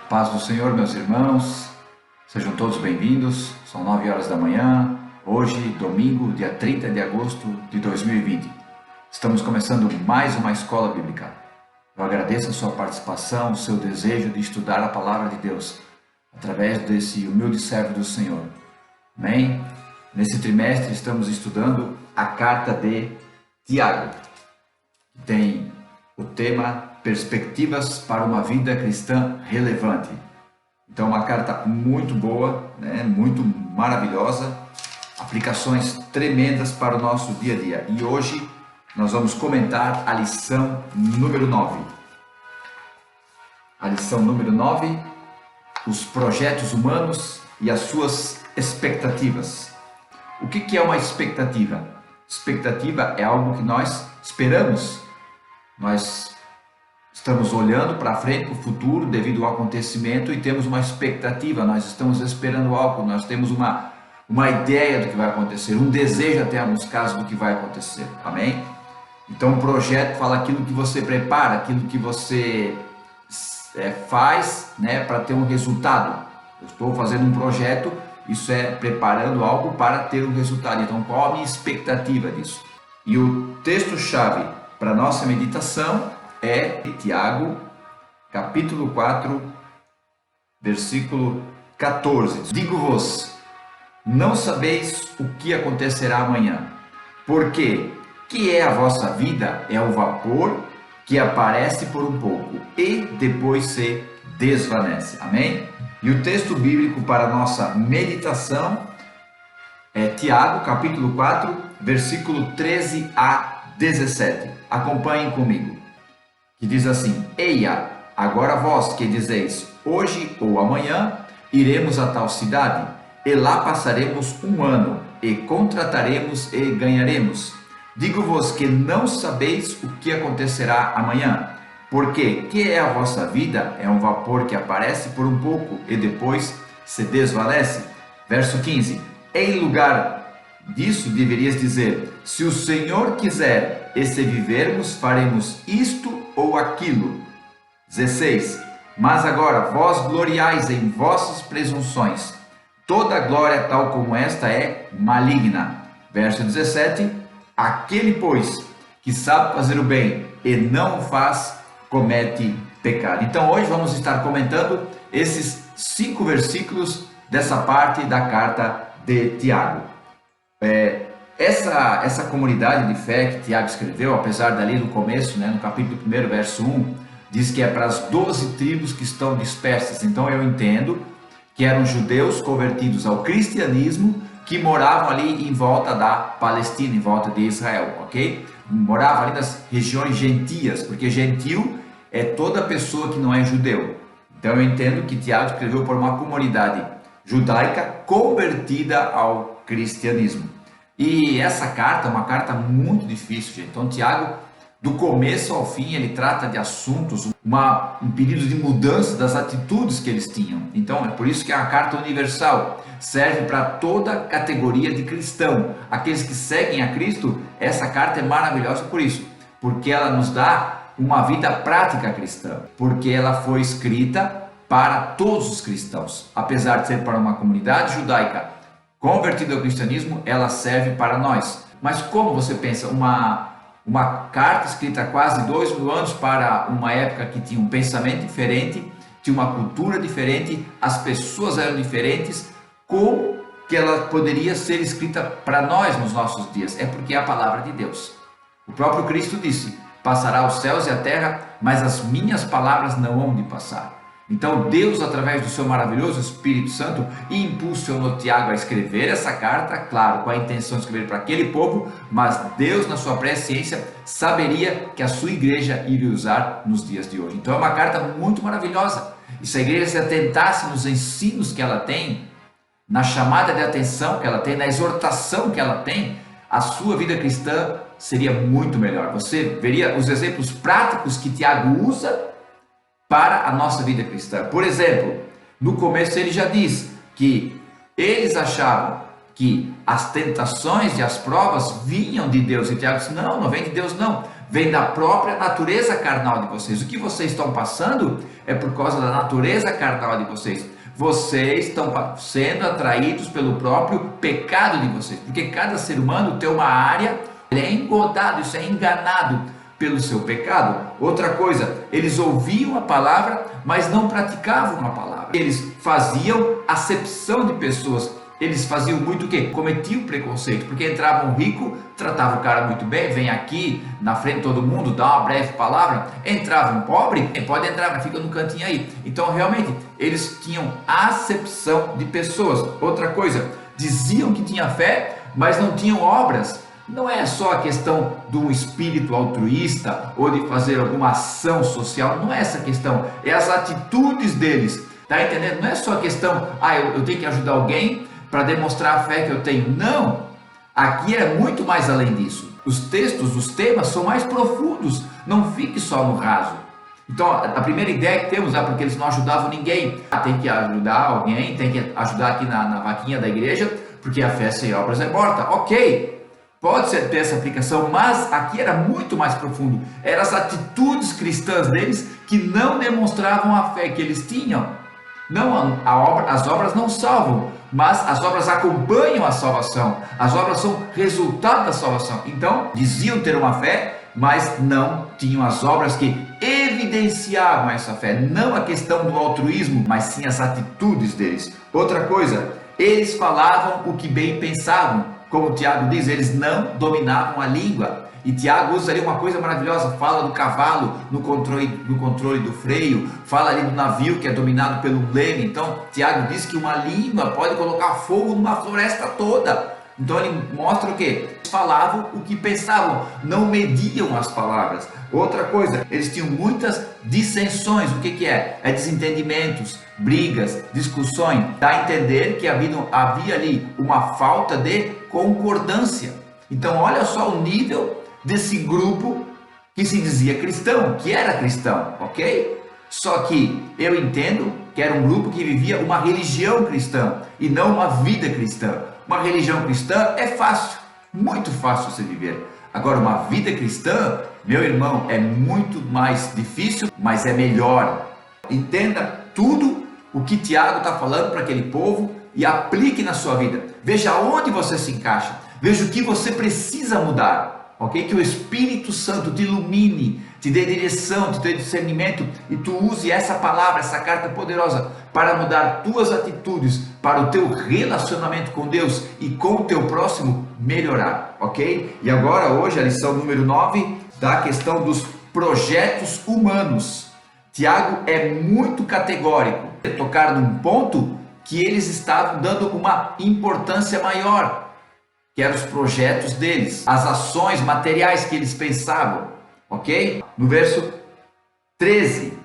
Paz do Senhor, meus irmãos, sejam todos bem-vindos. São 9 horas da manhã, hoje, domingo, dia 30 de agosto de 2020. Estamos começando mais uma escola bíblica. Eu agradeço a sua participação, o seu desejo de estudar a palavra de Deus, através desse humilde servo do Senhor. Amém? Nesse trimestre estamos estudando a carta de Tiago, que tem o tema Perspectivas para uma vida cristã relevante. Então, uma carta muito boa, muito maravilhosa, aplicações tremendas para o nosso dia a dia. E hoje nós vamos comentar a lição número 9. A lição número 9, os projetos humanos e as suas expectativas. O que é uma expectativa? Expectativa é algo que nós esperamos. Nós estamos olhando para frente, para o futuro, devido ao acontecimento, e temos uma expectativa, nós estamos esperando algo, nós temos uma ideia do que vai acontecer, um desejo até em alguns casos do que vai acontecer, amém? Então, um projeto fala aquilo que você prepara, aquilo que você faz, para ter um resultado. Eu estou fazendo um projeto, isso é preparando algo para ter um resultado. Então, qual a minha expectativa disso? E o texto-chave para a nossa meditação é Tiago, capítulo 4, versículo 14. Digo-vos, não sabeis o que acontecerá amanhã, porque que é a vossa vida é o vapor que aparece por um pouco e depois se desvanece. Amém? E o texto bíblico para a nossa meditação é Tiago, capítulo 4, versículo 13 a 17. Acompanhem comigo. Que diz assim: Eia, agora vós que dizeis, hoje ou amanhã iremos a tal cidade, e lá passaremos um ano, e contrataremos e ganharemos. Digo-vos que não sabeis o que acontecerá amanhã, porque que é a vossa vida é um vapor que aparece por um pouco e depois se desvanece. Verso 15: Em lugar disso deverias dizer, se o Senhor quiser, e se vivermos, faremos isto ou aquilo. 16. Mas agora vós gloriais em vossas presunções. Toda glória tal como esta é maligna. Verso 17. Aquele, pois, que sabe fazer o bem e não o faz, comete pecado. Então hoje vamos estar comentando esses 5 versículos dessa parte da carta de Tiago. Essa comunidade de fé que Tiago escreveu, apesar dali no começo, no capítulo 1, verso 1, diz que é para as 12 tribos que estão dispersas. Então eu entendo que eram judeus convertidos ao cristianismo que moravam ali em volta da Palestina, em volta de Israel, ok? Moravam ali nas regiões gentias, porque gentil é toda pessoa que não é judeu. Então eu entendo que Tiago escreveu por uma comunidade judaica convertida ao cristianismo. E essa carta é uma carta muito difícil, gente. Então Tiago, do começo ao fim, ele trata de assuntos, um pedido de mudança das atitudes que eles tinham. Então é por isso que é uma carta universal, serve para toda categoria de cristão. Aqueles que seguem a Cristo, essa carta é maravilhosa por isso, porque ela nos dá uma vida prática cristã, porque ela foi escrita para todos os cristãos, apesar de ser para uma comunidade judaica convertida ao cristianismo, ela serve para nós. Mas como você pensa, uma carta escrita há quase 2000 anos para uma época que tinha um pensamento diferente, tinha uma cultura diferente, as pessoas eram diferentes, como que ela poderia ser escrita para nós nos nossos dias? É porque é a palavra de Deus. O próprio Cristo disse, passará os céus e a terra, mas as minhas palavras não hão de passar. Então Deus, através do seu maravilhoso Espírito Santo, impulsionou Tiago a escrever essa carta, claro, com a intenção de escrever para aquele povo, mas Deus, na sua presciência, saberia que a sua igreja iria usar nos dias de hoje. Então é uma carta muito maravilhosa. E se a igreja se atentasse nos ensinos que ela tem, na chamada de atenção que ela tem, na exortação que ela tem, a sua vida cristã seria muito melhor. Você veria os exemplos práticos que Tiago usa para a nossa vida cristã. Por exemplo, no começo ele já diz que eles achavam que as tentações e as provas vinham de Deus. E Tiago diz, não vem de Deus não. vem da própria natureza carnal de vocês. O que vocês estão passando é por causa da natureza carnal de vocês. Vocês estão sendo atraídos pelo próprio pecado de vocês, porque cada ser humano tem uma área, ele é engodado, isso é enganado pelo seu pecado. Outra coisa, eles ouviam a palavra, mas não praticavam a palavra. Eles faziam acepção de pessoas. Eles faziam muito o quê? Cometiam preconceito, porque entrava um rico, tratava o cara muito bem, vem aqui na frente de todo mundo, dá uma breve palavra. Entrava um pobre, pode entrar, mas fica no cantinho aí. Então realmente eles tinham acepção de pessoas. Outra coisa, diziam que tinha fé, mas não tinham obras. Não é só a questão de um espírito altruísta ou de fazer alguma ação social, não é essa a questão, é as atitudes deles. Tá entendendo? Não é só a questão, eu tenho que ajudar alguém para demonstrar a fé que eu tenho. Não! Aqui é muito mais além disso. Os textos, os temas são mais profundos. Não fique só no raso. Então, a primeira ideia que temos é porque eles não ajudavam ninguém. Tem que ajudar alguém, tem que ajudar aqui na vaquinha da igreja, porque a fé sem obras é morta. Ok, pode ser ter essa aplicação, mas aqui era muito mais profundo. Eram as atitudes cristãs deles que não demonstravam a fé que eles tinham. Não, as obras não salvam, mas as obras acompanham a salvação. As obras são resultado da salvação. Então, diziam ter uma fé, mas não tinham as obras que evidenciavam essa fé. Não a questão do altruísmo, mas sim as atitudes deles. Outra coisa, eles falavam o que bem pensavam. Como o Tiago diz, eles não dominavam a língua. E Tiago usa ali uma coisa maravilhosa, fala do cavalo no controle do freio, fala ali do navio que é dominado pelo leme. Então Tiago diz que uma língua pode colocar fogo numa floresta toda. Então ele mostra o que? Eles falavam o que pensavam, não mediam as palavras. Outra coisa, eles tinham muitas dissensões. O que é? É desentendimentos, brigas, discussões. Dá a entender que havia ali uma falta de concordância. Então olha só o nível desse grupo que se dizia cristão, que era cristão, ok? Só que eu entendo que era um grupo que vivia uma religião cristã e não uma vida cristã. Uma religião cristã é fácil, muito fácil você viver. Agora, uma vida cristã, meu irmão, é muito mais difícil, mas é melhor. Entenda tudo o que Tiago está falando para aquele povo e aplique na sua vida. Veja onde você se encaixa, veja o que você precisa mudar. Ok? Que o Espírito Santo te ilumine, te dê direção, te dê discernimento e tu use essa palavra, essa carta poderosa para mudar tuas atitudes, para o teu relacionamento com Deus e com o teu próximo melhorar, ok? E agora, hoje, a lição número 9, da questão dos projetos humanos. Tiago é muito categórico, tocar num ponto que eles estavam dando uma importância maior, que eram os projetos deles, as ações materiais que eles pensavam, ok? No verso 13,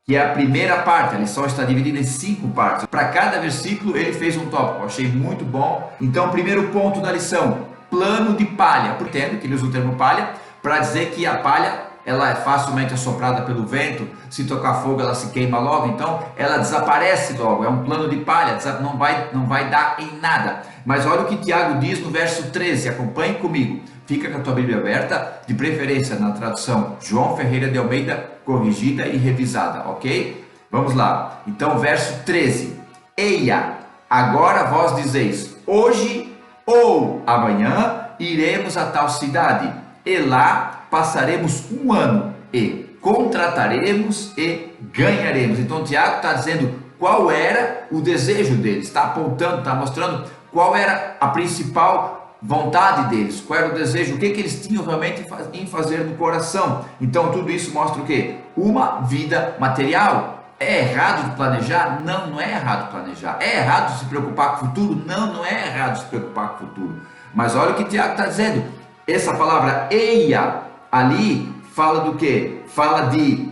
que é a primeira parte, a lição está dividida em 5 partes. Para cada versículo ele fez um tópico, achei muito bom. Então, primeiro ponto da lição, plano de palha. Entendo que ele usa o termo palha para dizer que a palha ela é facilmente assoprada pelo vento, se tocar fogo ela se queima logo, então ela desaparece logo, é um plano de palha, não vai dar em nada. Mas olha o que Tiago diz no verso 13, acompanhe comigo, fica com a tua Bíblia aberta, de preferência na tradução João Ferreira de Almeida, corrigida e revisada, ok? Vamos lá, então verso 13, eia, agora vós dizeis, hoje ou amanhã iremos a tal cidade, e lá passaremos um ano e contrataremos e ganharemos. Então Tiago está dizendo qual era o desejo deles, está apontando, está mostrando qual era a principal vontade deles, qual era o desejo, o que eles tinham realmente em fazer no coração. Então tudo isso mostra o quê? Uma vida material. É errado de planejar? Não, não é errado planejar. É errado se preocupar com o futuro? Não, não é errado se preocupar com o futuro. Mas olha o que Tiago está dizendo. Essa palavra eia ali fala do que? Fala de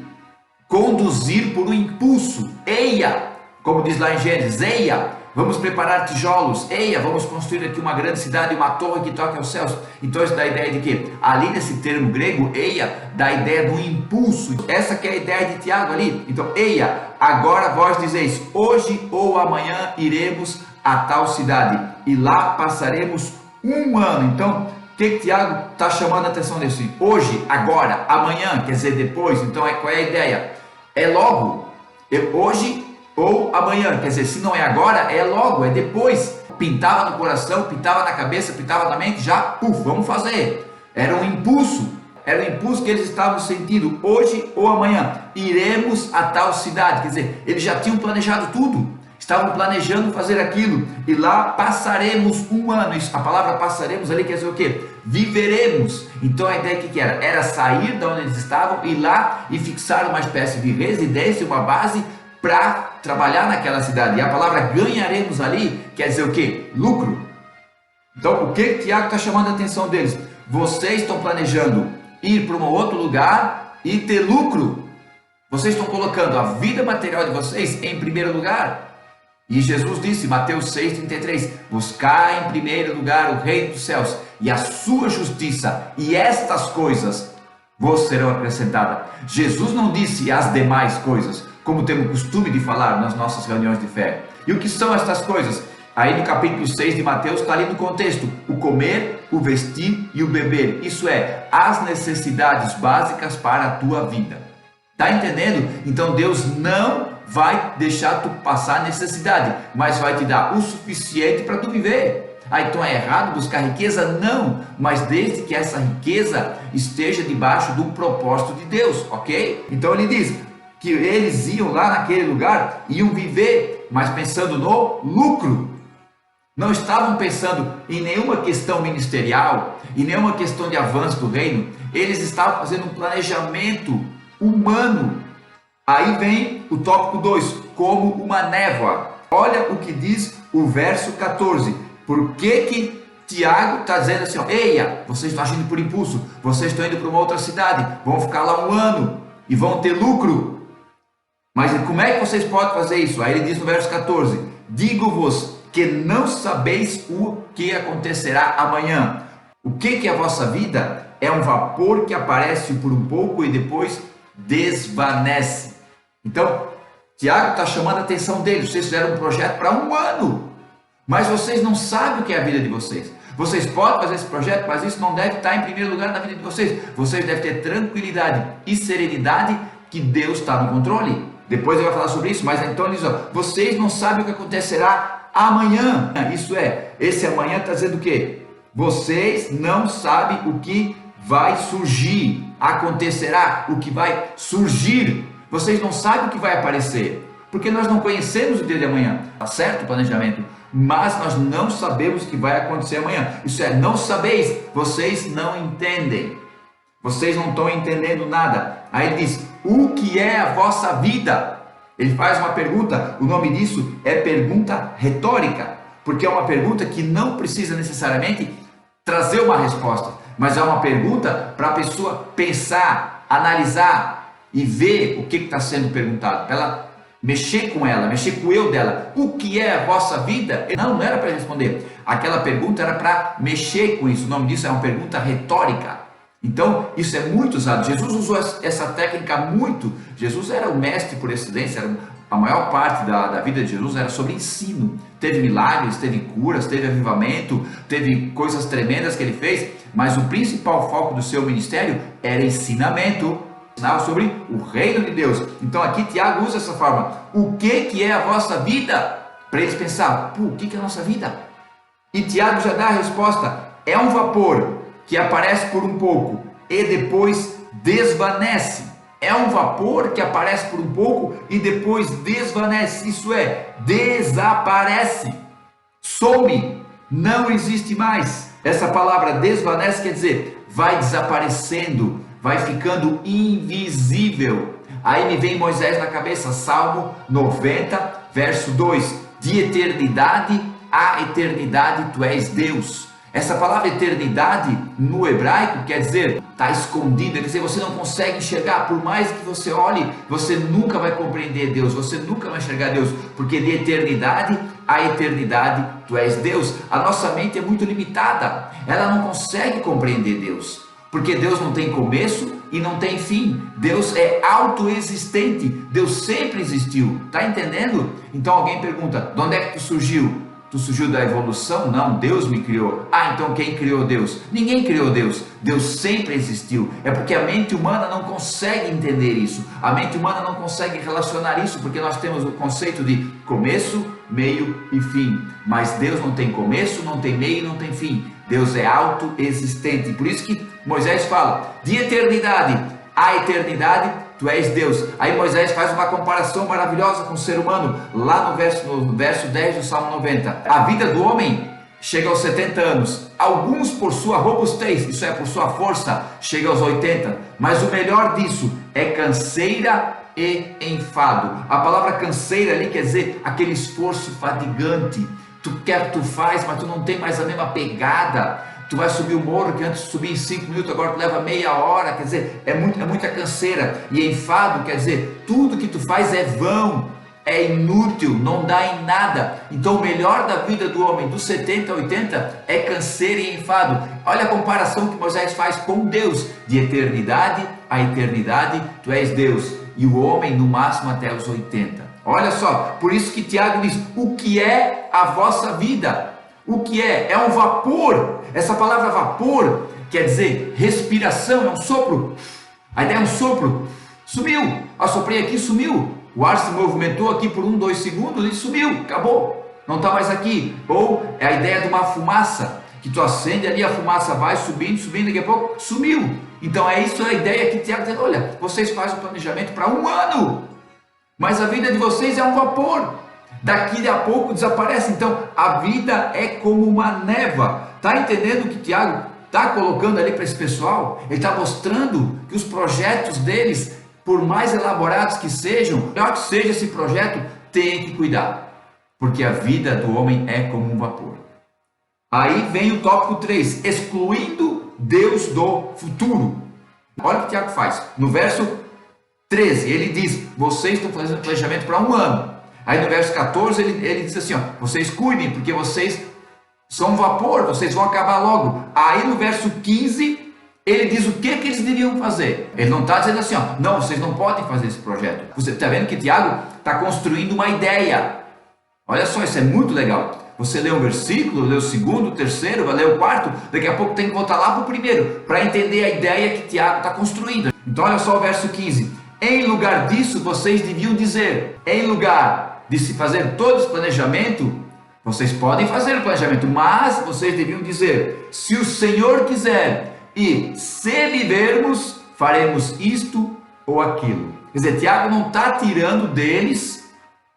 conduzir por um impulso. Eia, como diz lá em Gênesis, eia, vamos preparar tijolos. Eia, vamos construir aqui uma grande cidade, uma torre que toque aos céus. Então isso dá a ideia de que? Ali nesse termo grego, eia, dá a ideia do impulso. Essa que é a ideia de Tiago ali. Então, eia, agora vós dizeis, hoje ou amanhã iremos a tal cidade e lá passaremos um ano. Então, que Tiago está chamando a atenção desse? Hoje, agora, amanhã, quer dizer depois. Então qual é a ideia? É logo, hoje ou amanhã, quer dizer, se não é agora, é logo, é depois. Pintava no coração, pintava na cabeça, pintava na mente, já, puf, vamos fazer. Era um impulso que eles estavam sentindo. Hoje ou amanhã iremos a tal cidade, quer dizer, eles já tinham planejado tudo, estavam planejando fazer aquilo, e lá passaremos um ano. Isso, a palavra passaremos ali quer dizer o quê? Viveremos. Então a ideia que era? Era sair de onde eles estavam, ir lá e fixar uma espécie de residência, uma base para trabalhar naquela cidade. E a palavra ganharemos ali quer dizer o quê? Lucro. Então o que Tiago está chamando a atenção deles? Vocês estão planejando ir para um outro lugar e ter lucro. Vocês estão colocando a vida material de vocês em primeiro lugar. E Jesus disse, Mateus 6,33, buscai em primeiro lugar o reino dos céus e a sua justiça, e estas coisas vos serão acrescentadas. Jesus não disse as demais coisas, como temos costume de falar nas nossas reuniões de fé. E o que são estas coisas? Aí no capítulo 6 de Mateus está ali no contexto, o comer, o vestir e o beber. Isso é, as necessidades básicas para a tua vida. Tá entendendo? Então Deus não vai deixar tu passar necessidade, mas vai te dar o suficiente para tu viver. Ah, então é errado buscar riqueza? Não, mas desde que essa riqueza esteja debaixo do propósito de Deus, ok? Então ele diz que eles iam lá naquele lugar, iam viver, mas pensando no lucro. Não estavam pensando em nenhuma questão ministerial, em nenhuma questão de avanço do reino. Eles estavam fazendo um planejamento humano. Aí vem o tópico 2, como uma névoa. Olha o que diz o verso 14. Por que Tiago está dizendo assim, ó, eia, vocês estão agindo por impulso, vocês estão indo para uma outra cidade, vão ficar lá um ano e vão ter lucro. Mas como é que vocês podem fazer isso? Aí ele diz no verso 14, digo-vos que não sabeis o que acontecerá amanhã. O que é a vossa vida? É um vapor que aparece por um pouco e depois desvanece. Então, Tiago está chamando a atenção deles. Vocês fizeram um projeto para um ano, mas vocês não sabem o que é a vida de vocês. Vocês podem fazer esse projeto, mas isso não deve estar em primeiro lugar na vida de vocês. Vocês devem ter tranquilidade e serenidade que Deus está no controle. Depois ele vai falar sobre isso, mas então ele diz, ó, vocês não sabem o que acontecerá amanhã. Isso é, esse amanhã está dizendo o quê? Vocês não sabem o que vai surgir, acontecerá, o que vai surgir. Vocês não sabem o que vai aparecer, porque nós não conhecemos o dia de amanhã. Tá certo o planejamento, mas nós não sabemos o que vai acontecer amanhã. Isso é, não sabeis, vocês não entendem. Vocês não estão entendendo nada. Aí ele diz, o que é a vossa vida? Ele faz uma pergunta, o nome disso é pergunta retórica, porque é uma pergunta que não precisa necessariamente trazer uma resposta, mas é uma pergunta para a pessoa pensar, analisar e ver o que está sendo perguntado, para ela mexer com ela, mexer com o eu dela. O que é a vossa vida? Não era para responder, aquela pergunta era para mexer com isso, o nome disso é uma pergunta retórica. Então, isso é muito usado. Jesus usou essa técnica muito. Jesus era o mestre por excelência. A maior parte da vida de Jesus era sobre ensino. Teve milagres, teve curas, teve avivamento, teve coisas tremendas que ele fez. Mas o principal foco do seu ministério era ensinamento. Ensinava sobre o reino de Deus. Então aqui Tiago usa essa forma. O que é a vossa vida? Para eles pensar, o que é a nossa vida? E Tiago já dá a resposta. É um vapor que aparece por um pouco e depois desvanece. É um vapor que aparece por um pouco e depois desvanece. Isso é, desaparece, some, não existe mais. Essa palavra desvanece quer dizer, vai desaparecendo, vai ficando invisível. Aí me vem Moisés na cabeça, Salmo 90, verso 2. De eternidade a eternidade tu és Deus. Essa palavra eternidade no hebraico quer dizer, está escondida, quer dizer, você não consegue enxergar, por mais que você olhe, você nunca vai compreender Deus, você nunca vai enxergar Deus, porque de eternidade a eternidade tu és Deus. A nossa mente é muito limitada, ela não consegue compreender Deus, porque Deus não tem começo e não tem fim. Deus é autoexistente, Deus sempre existiu, tá entendendo? Então alguém pergunta, de onde é que tu surgiu? Tu surgiu da evolução? Não, Deus me criou. Ah, então quem criou Deus? Ninguém criou Deus. Deus sempre existiu. É porque a mente humana não consegue entender isso. A mente humana não consegue relacionar isso, porque nós temos o conceito de começo, meio e fim. Mas Deus não tem começo, não tem meio, não tem fim. Deus é autoexistente. Por isso que Moisés fala, de eternidade a eternidade, tu és Deus. Aí Moisés faz uma comparação maravilhosa com o ser humano, lá no verso 10 do Salmo 90. A vida do homem chega aos 70 anos, alguns por sua robustez, isso é, por sua força, chega aos 80, mas o melhor disso é canseira e enfado. A palavra canseira ali quer dizer aquele esforço fadigante. Tu faz, mas tu não tem mais a mesma pegada. Tu vai subir o morro que antes subia em 5 minutos, agora tu leva meia hora, quer dizer, é muita canseira. E enfado quer dizer, tudo que tu faz é vão, é inútil, não dá em nada. Então o melhor da vida do homem, dos 70 a 80, é canseira e enfado. Olha a comparação que Moisés faz com Deus, de eternidade a eternidade, tu és Deus, e o homem no máximo até os 80. Olha só, por isso que Tiago diz, o que é a vossa vida? O que é? É um vapor. Essa palavra vapor quer dizer respiração, é um sopro. A ideia é um sopro. Sumiu. Assoprei aqui, sumiu. O ar se movimentou aqui por 1, 2 segundos e sumiu. Acabou. Não está mais aqui. Ou é a ideia de uma fumaça, que tu acende ali, a fumaça vai subindo, daqui a pouco sumiu. Então é isso a ideia que Tiago diz, olha, vocês fazem o planejamento para 1 ano, mas a vida de vocês é um vapor. Daqui a pouco desaparece. Então a vida é como uma névoa. Está entendendo o que Tiago está colocando ali para esse pessoal? Ele está mostrando que os projetos deles, por mais elaborados que sejam, melhor que seja esse projeto, tem que cuidar, porque a vida do homem é como um vapor. Aí vem o tópico 3, excluindo Deus do futuro. Olha o que Tiago faz. No verso 13 ele diz, vocês estão fazendo planejamento para 1 ano. Aí no verso 14 ele diz assim, ó, vocês cuidem, porque vocês são um vapor, vocês vão acabar logo. Aí no verso 15 ele diz o que eles deviam fazer. Ele não está dizendo assim, ó, não, vocês não podem fazer esse projeto. Você está vendo que Tiago está construindo uma ideia. Olha só, isso é muito legal. Você lê um versículo, lê o segundo, o terceiro, vai ler o quarto, daqui a pouco tem que voltar lá para o primeiro, para entender a ideia que Tiago está construindo. Então olha só o verso 15. Em lugar disso, vocês deviam dizer, em lugar de se fazer todo esse planejamento, vocês podem fazer o planejamento, mas vocês deviam dizer, se o Senhor quiser e se vivermos, faremos isto ou aquilo. Quer dizer, Tiago não está tirando deles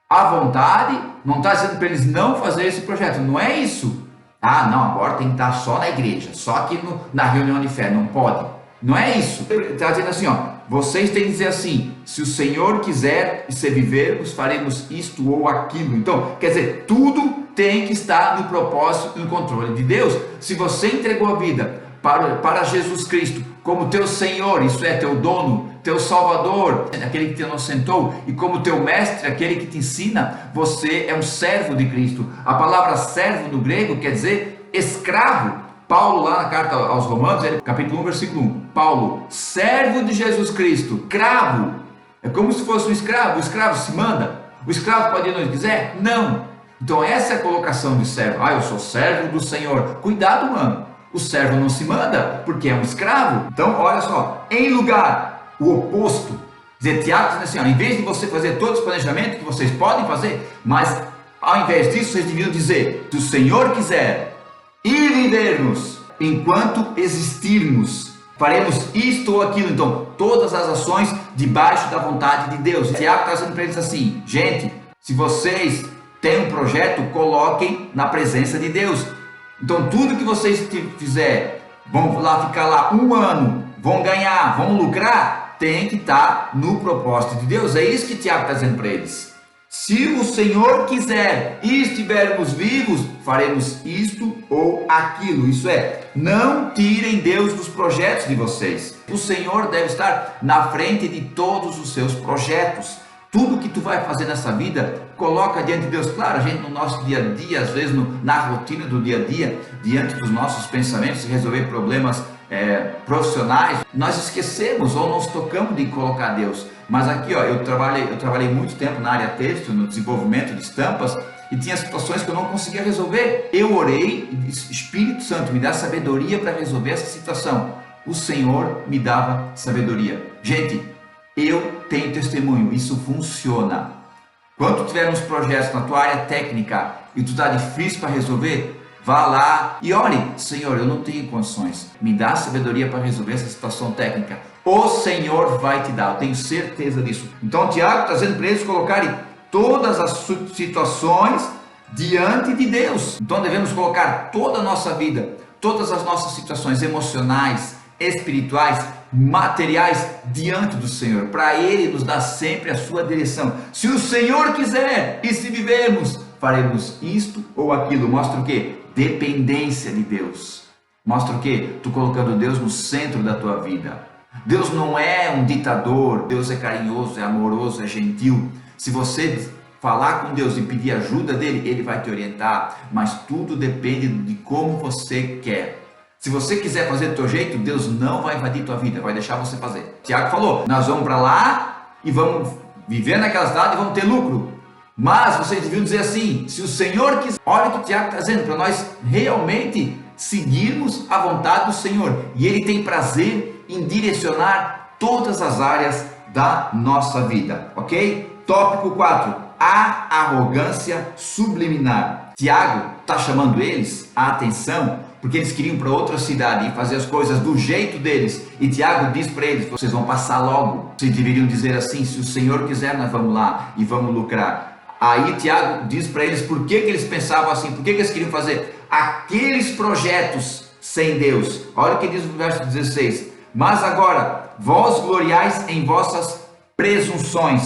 a vontade, não está dizendo para eles não fazer esse projeto, não é isso. Ah, não, agora tem que estar só na igreja, só aqui na reunião de fé, não pode. Não é isso. Ele está dizendo assim, ó, vocês têm que dizer assim, se o Senhor quiser e se vivermos, faremos isto ou aquilo. Então, quer dizer, tudo tem que estar no propósito e no controle de Deus. Se você entregou a vida para Jesus Cristo como teu Senhor, isso é, teu dono, teu Salvador, aquele que te inocentou, e como teu mestre, aquele que te ensina, você é um servo de Cristo. A palavra servo no grego quer dizer escravo. Paulo, lá na carta aos Romanos, capítulo 1, versículo 1, Paulo, servo de Jesus Cristo, escravo, é como se fosse um escravo. O escravo se manda, o escravo pode ir onde quiser? Não. Então essa é a colocação de servo. Ah, eu sou servo do Senhor. Cuidado, mano, o servo não se manda, porque é um escravo. Então olha só, em lugar, o oposto, dizer, Tiago diz assim, ó, em vez de você fazer todos os planejamentos que vocês podem fazer, mas ao invés disso, vocês deviam dizer, se o Senhor quiser e vivermos, enquanto existirmos, faremos isto ou aquilo. Então, todas as ações debaixo da vontade de Deus. Tiago está dizendo para eles assim, gente, se vocês têm um projeto, coloquem na presença de Deus. Então, tudo que vocês fizerem, vão lá ficar lá 1 ano, vão ganhar, vão lucrar, tem que estar no propósito de Deus. É isso que Tiago está dizendo para eles. Se o Senhor quiser e estivermos vivos, faremos isto ou aquilo. Isso é, não tirem Deus dos projetos de vocês. O Senhor deve estar na frente de todos os seus projetos. Tudo que tu vai fazer nessa vida, coloca diante de Deus. Claro, a gente no nosso dia a dia, às vezes na rotina do dia a dia, diante dos nossos pensamentos, resolver problemas profissionais, nós esquecemos ou nos tocamos de colocar Deus. Mas aqui, ó, eu trabalhei muito tempo na área têxtil, no desenvolvimento de estampas, e tinha situações que eu não conseguia resolver. Eu orei e disse: Espírito Santo, me dá sabedoria para resolver essa situação. O Senhor me dava sabedoria. Gente, eu tenho testemunho, isso funciona. Quando tu tiver uns projetos na tua área técnica e tu está difícil para resolver, vá lá e ore: Senhor, eu não tenho condições, me dá sabedoria para resolver essa situação técnica. O Senhor vai te dar, eu tenho certeza disso. Então Tiago está dizendo para eles colocarem todas as situações diante de Deus. Então devemos colocar toda a nossa vida, todas as nossas situações emocionais, espirituais, materiais diante do Senhor, para Ele nos dar sempre a sua direção. Se o Senhor quiser e se vivermos, faremos isto ou aquilo. Mostra o que? Dependência de Deus. Mostra o que? Tu colocando Deus no centro da tua vida. Deus não é um ditador, Deus é carinhoso, é amoroso, é gentil. Se você falar com Deus e pedir ajuda dele, ele vai te orientar, mas tudo depende de como você quer. Se você quiser fazer do teu jeito, Deus não vai invadir tua vida, vai deixar você fazer. Tiago falou: nós vamos para lá e vamos viver naquela cidade e vamos ter lucro. Mas vocês deviam dizer assim: se o Senhor quiser. Olha o que o Tiago está dizendo, para nós realmente seguirmos a vontade do Senhor. E Ele tem prazer em direcionar todas as áreas da nossa vida, ok? Tópico 4, a arrogância subliminar. Tiago está chamando eles a atenção, porque eles queriam para outra cidade e fazer as coisas do jeito deles. E Tiago diz para eles: vocês vão passar logo. Vocês deveriam dizer assim: se o Senhor quiser, nós vamos lá e vamos lucrar. Aí Tiago diz para eles por que eles pensavam assim, por que eles queriam fazer aqueles projetos sem Deus. Olha o que diz no verso 16: mas agora, vós gloriais em vossas presunções,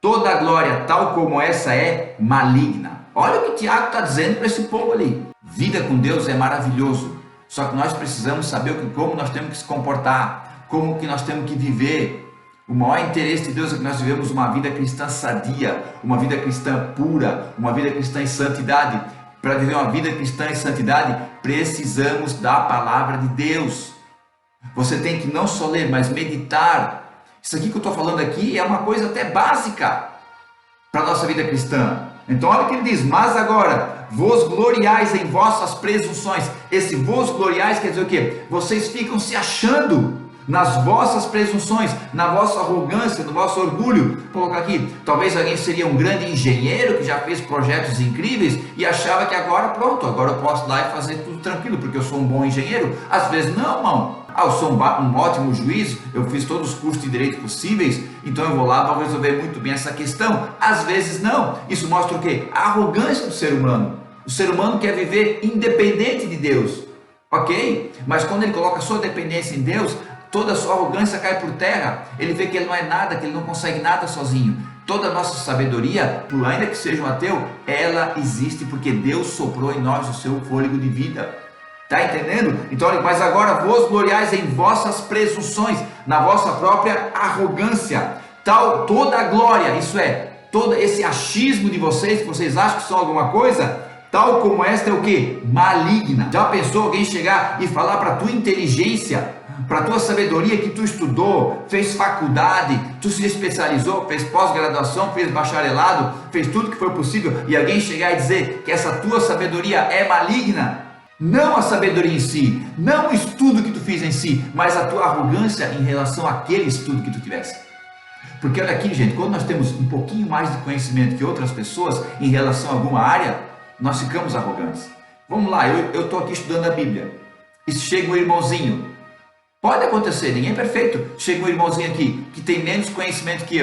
toda a glória tal como essa é maligna. Olha o que Tiago está dizendo para esse povo ali. Vida com Deus é maravilhoso, só que nós precisamos saber como nós temos que se comportar, como que nós temos que viver. O maior interesse de Deus é que nós vivemos uma vida cristã sadia, uma vida cristã pura, uma vida cristã em santidade. Para viver uma vida cristã em santidade, precisamos da palavra de Deus. Você tem que não só ler, mas meditar. Isso aqui que eu estou falando aqui é uma coisa até básica para a nossa vida cristã. Então olha o que ele diz: mas agora, vos gloriais em vossas presunções. Esse vos gloriais quer dizer o quê? Vocês ficam se achando nas vossas presunções, na vossa arrogância, no vosso orgulho. Vou colocar aqui: talvez alguém seria um grande engenheiro que já fez projetos incríveis e achava que agora pronto, agora eu posso ir lá e fazer tudo tranquilo, porque eu sou um bom engenheiro. Às vezes não, irmão. Eu sou um ótimo juiz, eu fiz todos os cursos de direito possíveis, então eu vou lá para resolver muito bem essa questão. Às vezes não. Isso mostra o quê? A arrogância do ser humano. O ser humano quer viver independente de Deus, ok? Mas quando ele coloca a sua dependência em Deus, toda a sua arrogância cai por terra. Ele vê que ele não é nada, que ele não consegue nada sozinho. Toda a nossa sabedoria, por ainda que seja um ateu, ela existe porque Deus soprou em nós o seu fôlego de vida. Está entendendo? Então, olha, mas agora vos gloriais em vossas presunções, na vossa própria arrogância. Toda a glória, isso é, todo esse achismo de vocês, que vocês acham que são alguma coisa, tal como esta é o que? Maligna. Já pensou alguém chegar e falar para a tua inteligência, para a tua sabedoria que tu estudou, fez faculdade, tu se especializou, fez pós-graduação, fez bacharelado, fez tudo que foi possível, e alguém chegar e dizer que essa tua sabedoria é maligna? Não a sabedoria em si, não o estudo que tu fiz em si, mas a tua arrogância em relação àquele estudo que tu tivesse. Porque olha aqui, gente, quando nós temos um pouquinho mais de conhecimento que outras pessoas em relação a alguma área, nós ficamos arrogantes. Vamos lá, eu estou aqui estudando a Bíblia, e chega um irmãozinho, pode acontecer, ninguém é perfeito, chega um irmãozinho aqui que tem menos conhecimento que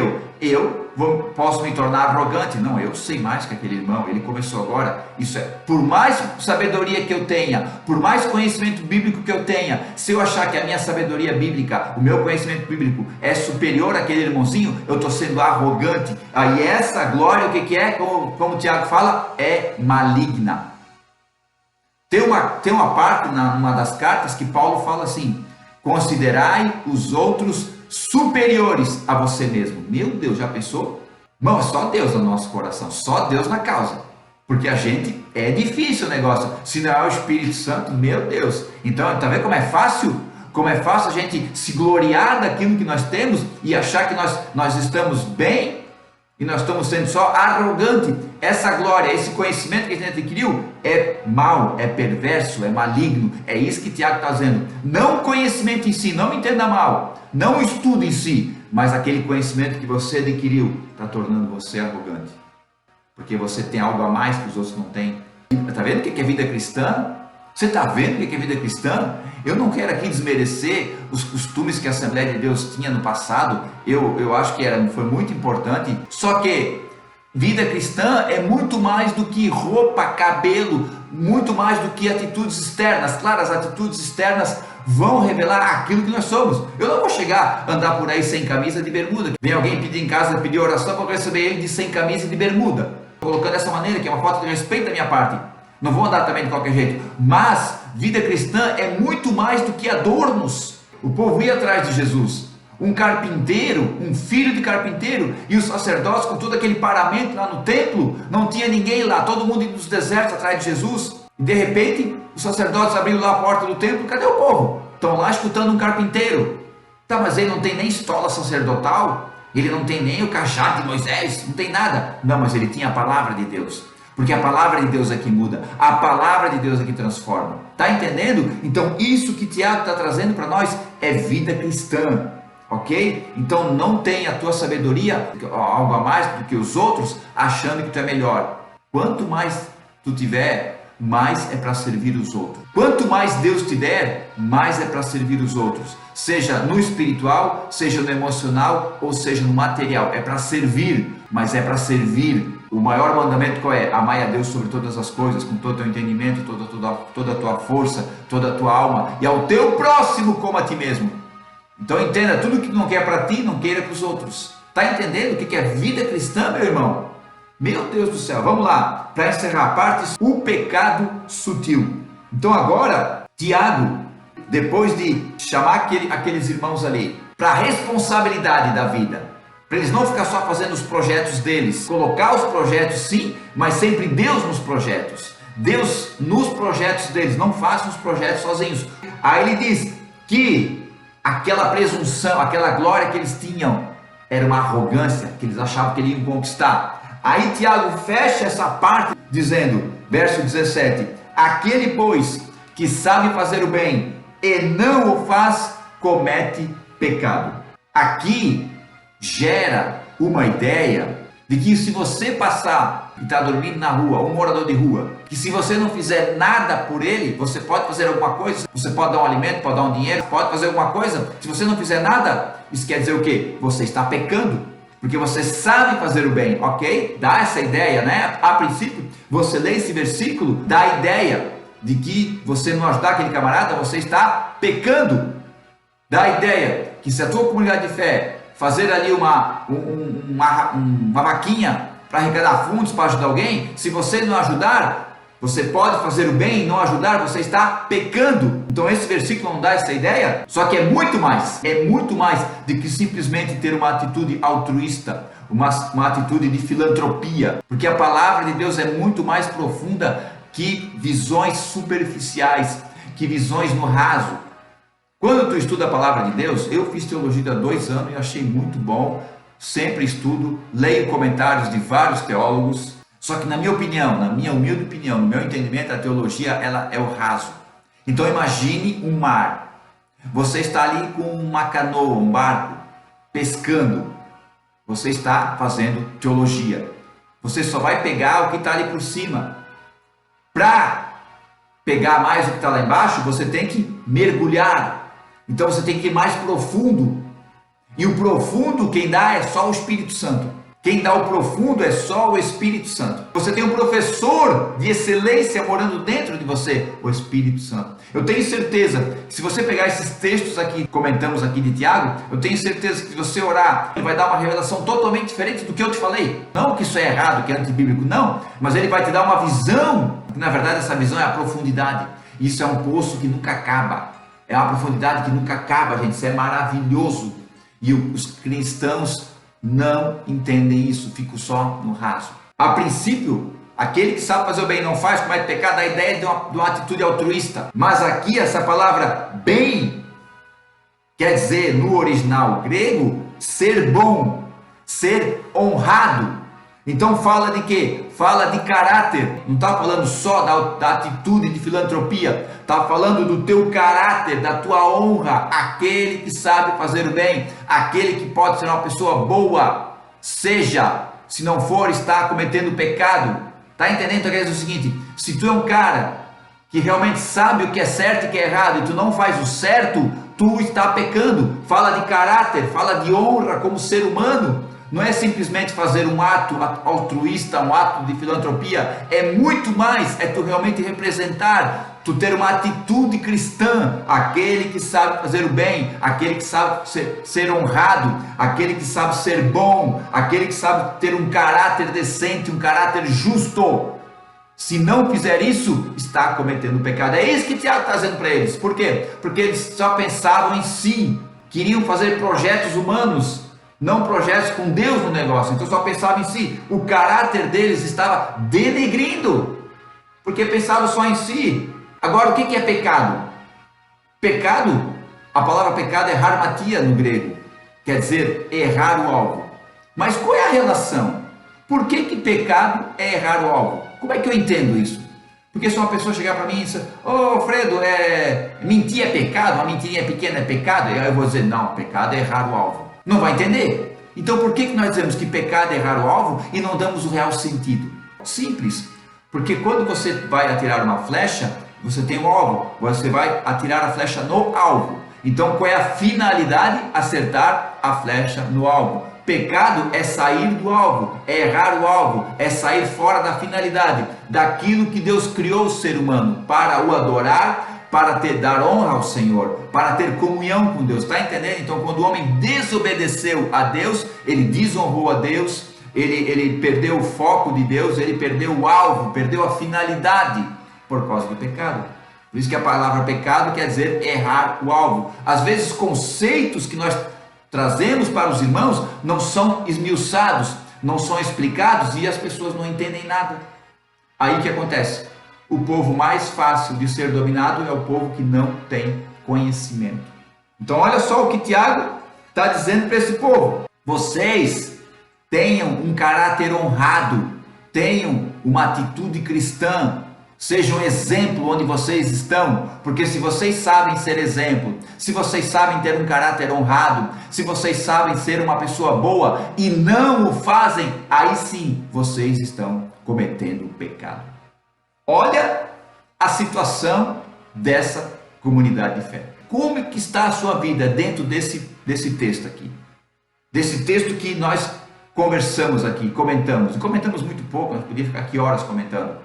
posso me tornar arrogante? Não, eu sei mais que aquele irmão, ele começou agora. Isso é, por mais sabedoria que eu tenha, por mais conhecimento bíblico que eu tenha, se eu achar que a minha sabedoria bíblica, o meu conhecimento bíblico é superior àquele irmãozinho, eu estou sendo arrogante. Aí essa glória, o que é? Como o Tiago fala, é maligna. Tem uma parte numa das cartas que Paulo fala assim: considerai os outros superiores a você mesmo. Meu Deus, já pensou? Não, é só Deus no nosso coração, só Deus na causa. Porque a gente, é difícil o negócio, se não é o Espírito Santo, meu Deus. Então, tá vendo como é fácil? Como é fácil a gente se gloriar daquilo que nós temos e achar que nós estamos bem? e nós estamos sendo só arrogante. Essa glória, esse conhecimento que a gente adquiriu é mau, é perverso, é maligno. É isso que Tiago está dizendo. Não o conhecimento em si, não me entenda mal, não o estudo em si, mas aquele conhecimento que você adquiriu está tornando você arrogante, porque você tem algo a mais que os outros não têm. Está vendo o que é vida cristã? Você está vendo o que é vida cristã? Eu não quero aqui desmerecer os costumes que a Assembleia de Deus tinha no passado. Eu acho que foi muito importante. Só que vida cristã é muito mais do que roupa, cabelo, muito mais do que atitudes externas. Claro, as atitudes externas vão revelar aquilo que nós somos. Eu não vou chegar a andar por aí sem camisa de bermuda. Vem alguém pedir em casa, pedir oração, para receber ele de sem camisa e de bermuda. Colocando dessa maneira, que é uma falta de respeito da minha parte. Não vou andar também de qualquer jeito. Mas vida cristã é muito mais do que adornos. O povo ia atrás de Jesus. Um carpinteiro, um filho de carpinteiro, e os sacerdotes com todo aquele paramento lá no templo, não tinha ninguém lá, todo mundo indo nos desertos atrás de Jesus. E de repente, os sacerdotes abriram lá a porta do templo, cadê o povo? Estão lá escutando um carpinteiro. Tá, mas ele não tem nem estola sacerdotal, ele não tem nem o cajado de Moisés, não tem nada. Não, mas ele tinha a palavra de Deus. Porque a palavra de Deus é que muda, a palavra de Deus é que transforma. Tá entendendo? Então isso que Tiago está trazendo para nós é vida cristã, ok? Então não tenha a tua sabedoria, algo a mais do que os outros, achando que tu é melhor. Quanto mais tu tiver, mais é para servir os outros. Quanto mais Deus te der, mais é para servir os outros. Seja no espiritual, seja no emocional, ou seja no material. É para servir, mas é para servir. O maior mandamento qual é? Amai a Deus sobre todas as coisas, com todo o teu entendimento, toda a tua força, toda a tua alma, e ao teu próximo como a ti mesmo. Então entenda, tudo que tu não quer para ti, não queira para os outros. Está entendendo o que é vida cristã, meu irmão? Meu Deus do céu, vamos lá, para encerrar a parte, o pecado sutil. Então agora, Tiago, depois de chamar aqueles irmãos ali para a responsabilidade da vida, para eles não ficar só fazendo os projetos deles, colocar os projetos sim, mas sempre Deus nos projetos. Deus nos projetos deles, não façam os projetos sozinhos. Aí ele diz que aquela presunção, aquela glória que eles tinham, era uma arrogância, que eles achavam que eles iam conquistar. Aí Tiago fecha essa parte dizendo, verso 17, aquele pois que sabe fazer o bem e não o faz, comete pecado. Aqui gera uma ideia de que se você passar e está dormindo na rua, um morador de rua, que se você não fizer nada por ele, você pode fazer alguma coisa, você pode dar um alimento, pode dar um dinheiro, pode fazer alguma coisa, se você não fizer nada, isso quer dizer o quê? Você está pecando, porque você sabe fazer o bem, ok? Dá essa ideia, né? A princípio, você lê esse versículo, dá a ideia de que você não ajudar aquele camarada, você está pecando. Dá a ideia que se a tua comunidade de fé fazer ali uma vaquinha para arrecadar fundos para ajudar alguém, se você não ajudar, você pode fazer o bem e não ajudar, você está pecando. Então esse versículo não dá essa ideia, só que é muito mais do que simplesmente ter uma atitude altruísta, uma atitude de filantropia, porque a palavra de Deus é muito mais profunda que visões superficiais, que visões no raso. Quando tu estuda a palavra de Deus, eu fiz teologia há 2 anos e achei muito bom, sempre estudo, leio comentários de vários teólogos, só que na minha opinião, na minha humilde opinião, no meu entendimento, a teologia ela é o raso. Então imagine um mar, você está ali com uma canoa, um barco, pescando, você está fazendo teologia, você só vai pegar o que está ali por cima. Para pegar mais o que está lá embaixo, você tem que mergulhar. Então você tem que ir mais profundo. E o profundo quem dá é só o Espírito Santo. Quem dá o profundo é só o Espírito Santo. Você tem um professor de excelência morando dentro de você, o Espírito Santo. Eu tenho certeza que se você pegar esses textos aqui, comentamos aqui de Tiago, eu tenho certeza que se você orar, ele vai dar uma revelação totalmente diferente do que eu te falei. Não que isso é errado, que é antibíblico, não. Mas ele vai te dar uma visão, que na verdade essa visão é a profundidade. Isso é um poço que nunca acaba. É uma profundidade que nunca acaba, gente. Isso é maravilhoso. E os cristãos não entendem isso, ficam só no raso. A princípio, aquele que sabe fazer o bem e não faz, comete pecado, a ideia de uma atitude altruísta. Mas aqui essa palavra bem quer dizer, no original grego, ser bom, ser honrado. Então fala de quê? Fala de caráter. Não está falando só da atitude de filantropia. Está falando do teu caráter, da tua honra. Aquele que sabe fazer o bem. Aquele que pode ser uma pessoa boa. Seja, se não for, está cometendo pecado. Está entendendo? Então quer dizer o seguinte: se tu é um cara que realmente sabe o que é certo e o que é errado, e tu não faz o certo, tu está pecando. Fala de caráter, fala de honra como ser humano. Não é simplesmente fazer um ato altruísta, um ato de filantropia. É muito mais, é tu realmente representar, tu ter uma atitude cristã. Aquele que sabe fazer o bem, aquele que sabe ser honrado, aquele que sabe ser bom, aquele que sabe ter um caráter decente, um caráter justo. Se não fizer isso, está cometendo pecado. É isso que Tiago está dizendo para eles. Por quê? Porque eles só pensavam em si, queriam fazer projetos humanos, não projetos com Deus no negócio. Então só pensavam em si. O caráter deles estava denegrindo, porque pensavam só em si. Agora, o que é pecado? Pecado, a palavra pecado é harmatia no grego, quer dizer errar o alvo. Mas qual é a relação? Por que pecado é errar o alvo? Como é que eu entendo isso? Porque se uma pessoa chegar para mim e dizer: ô Fredo, mentir é pecado, uma mentirinha pequena é pecado, aí eu vou dizer: não, pecado é errar o alvo. Não vai entender. Então por que nós dizemos que pecado é errar o alvo e não damos o real sentido? Simples, porque quando você vai atirar uma flecha, você tem um alvo, você vai atirar a flecha no alvo. Então qual é a finalidade? Acertar a flecha no alvo. Pecado é sair do alvo, é errar o alvo, é sair fora da finalidade, daquilo que Deus criou o ser humano para o adorar, para dar honra ao Senhor, para ter comunhão com Deus. Está entendendo? Então quando o homem desobedeceu a Deus, ele desonrou a Deus, ele perdeu o foco de Deus, ele perdeu o alvo, perdeu a finalidade por causa do pecado. Por isso que a palavra pecado quer dizer errar o alvo. Às vezes conceitos que nós trazemos para os irmãos não são esmiuçados, não são explicados e as pessoas não entendem nada. Aí o que acontece? O povo mais fácil de ser dominado é o povo que não tem conhecimento. Então olha só o que Tiago está dizendo para esse povo: vocês tenham um caráter honrado, tenham uma atitude cristã, sejam um exemplo onde vocês estão, porque se vocês sabem ser exemplo, se vocês sabem ter um caráter honrado, se vocês sabem ser uma pessoa boa e não o fazem, aí sim vocês estão cometendo pecado. Olha a situação dessa comunidade de fé. Como que está a sua vida dentro desse texto aqui? Desse texto que nós conversamos aqui, comentamos. E comentamos muito pouco, nós podíamos ficar aqui horas comentando.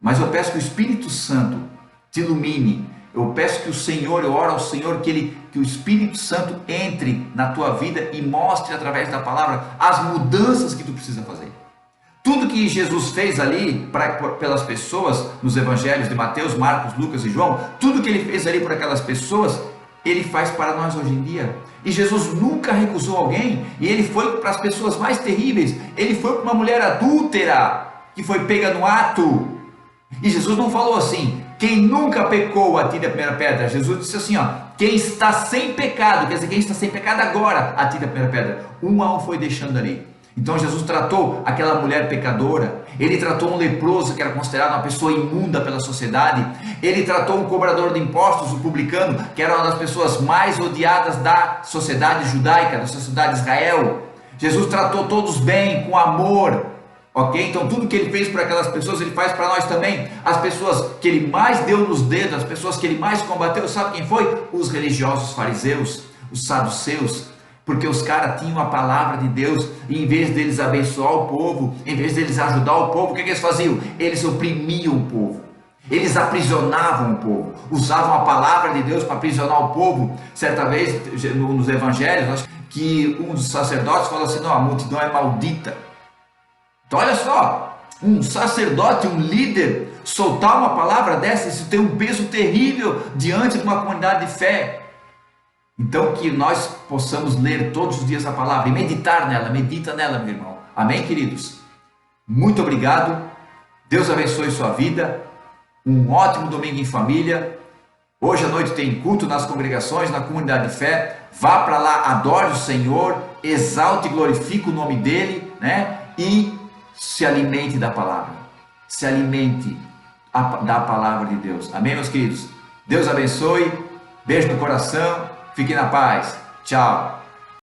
Mas eu peço que o Espírito Santo te ilumine. Eu peço que o Senhor, eu oro ao Senhor que o Espírito Santo entre na tua vida e mostre através da palavra as mudanças que tu precisa fazer. Tudo que Jesus fez ali pelas pessoas nos evangelhos de Mateus, Marcos, Lucas e João, tudo que ele fez ali por aquelas pessoas, ele faz para nós hoje em dia. E Jesus nunca recusou alguém, e ele foi para as pessoas mais terríveis. Ele foi para uma mulher adúltera que foi pega no ato. E Jesus não falou assim: quem nunca pecou atire a primeira pedra. Jesus disse assim, ó: quem está sem pecado, quer dizer, quem está sem pecado agora, atire a primeira pedra. Um a um foi deixando ali. Então Jesus tratou aquela mulher pecadora, ele tratou um leproso que era considerado uma pessoa imunda pela sociedade, ele tratou um cobrador de impostos, o publicano, que era uma das pessoas mais odiadas da sociedade judaica, da sociedade de Israel. Jesus tratou todos bem, com amor. Ok? Então tudo que ele fez para aquelas pessoas, ele faz para nós também. As pessoas que ele mais deu nos dedos, as pessoas que ele mais combateu, sabe quem foi? Os religiosos fariseus, os saduceus. Porque os caras tinham a palavra de Deus, e em vez deles abençoar o povo, em vez deles ajudar o povo, o que eles faziam? Eles oprimiam o povo, eles aprisionavam o povo, usavam a palavra de Deus para aprisionar o povo. Certa vez, nos evangelhos, que um dos sacerdotes falou assim: não, a multidão é maldita. Então olha só, um sacerdote, um líder, soltar uma palavra dessa, isso tem um peso terrível diante de uma comunidade de fé. Então que nós possamos ler todos os dias a palavra e meditar nela, medita nela, meu irmão. Amém, queridos? Muito obrigado, Deus abençoe sua vida, um ótimo domingo em família. Hoje à noite tem culto nas congregações, na comunidade de fé. Vá para lá, adore o Senhor, exalte e glorifique o nome dEle, né? E se alimente da palavra. Se alimente da palavra de Deus. Amém, meus queridos? Deus abençoe. Beijo no coração. Fiquem na paz. Tchau.